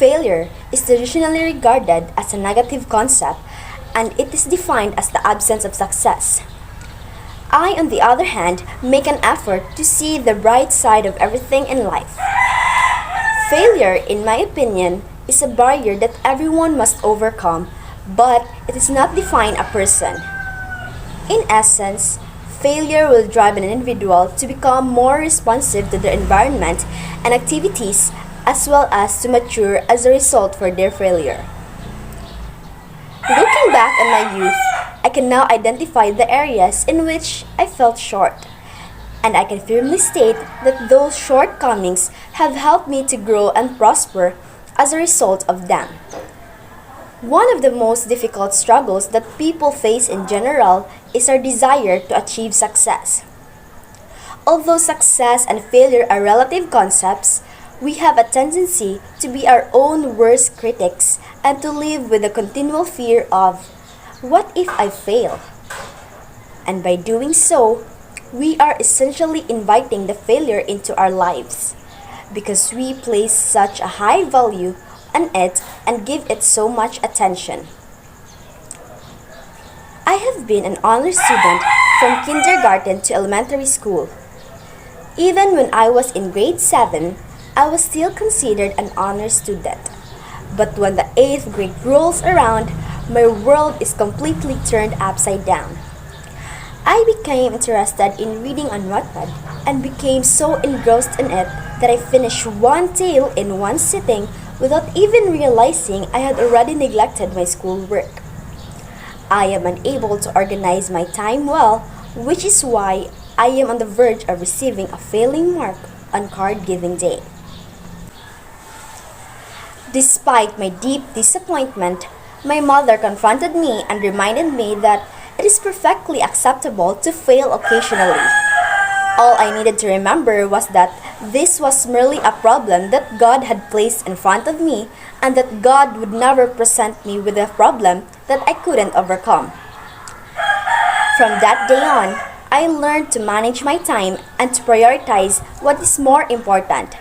Failure is traditionally regarded as a negative concept and it is defined as the absence of success. I, on the other hand, make an effort to see the bright side of everything in life. Failure, in my opinion, is a barrier that everyone must overcome, but it does not define a person. In essence, failure will drive an individual to become more responsive to their environment and activities as well as to mature as a result for their failure. Looking back on my youth, I can now identify the areas in which I felt short, and I can firmly state that those shortcomings have helped me to grow and prosper as a result of them. One of the most difficult struggles that people face in general is our desire to achieve success. Although success and failure are relative concepts, we have a tendency to be our own worst critics and to live with a continual fear of, what if I fail? And by doing so, we are essentially inviting the failure into our lives because we place such a high value on it and give it so much attention. I have been an honor student from kindergarten to elementary school. Even when I was in grade 7, I was still considered an honor student. But when the 8th grade rolls around, my world is completely turned upside down. I became interested in reading on Wattpad and became so engrossed in it that I finished one tale in one sitting without even realizing I had already neglected my schoolwork. I am unable to organize my time well, which is why I am on the verge of receiving a failing mark on card giving day. Despite my deep disappointment, my mother confronted me and reminded me that it is perfectly acceptable to fail occasionally. All I needed to remember was that this was merely a problem that God had placed in front of me and that God would never present me with a problem that I couldn't overcome. From that day on, I learned to manage my time and to prioritize what is more important.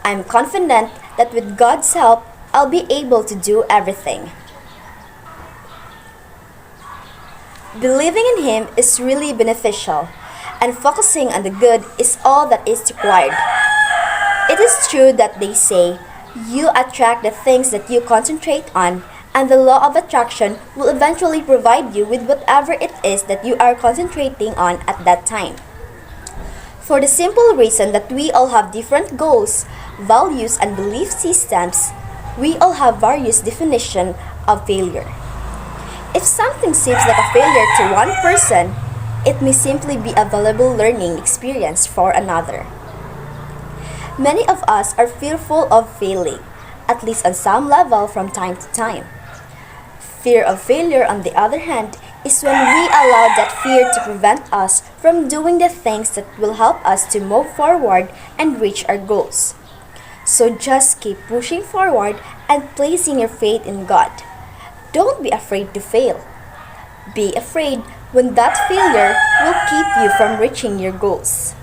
I'm confident that with God's help, I'll be able to do everything. Believing in Him is really beneficial, and focusing on the good is all that is required. It is true that they say, you attract the things that you concentrate on, and the law of attraction will eventually provide you with whatever it is that you are concentrating on at that time. For the simple reason that we all have different goals, values, and belief systems, we all have various definitions of failure. If something seems like a failure to one person, it may simply be a valuable learning experience for another. Many of us are fearful of failing, at least on some level from time to time. Fear of failure, on the other hand, is when we allow that fear to prevent us from doing the things that will help us to move forward and reach our goals. So just keep pushing forward and placing your faith in God. Don't be afraid to fail. Be afraid when that failure will keep you from reaching your goals.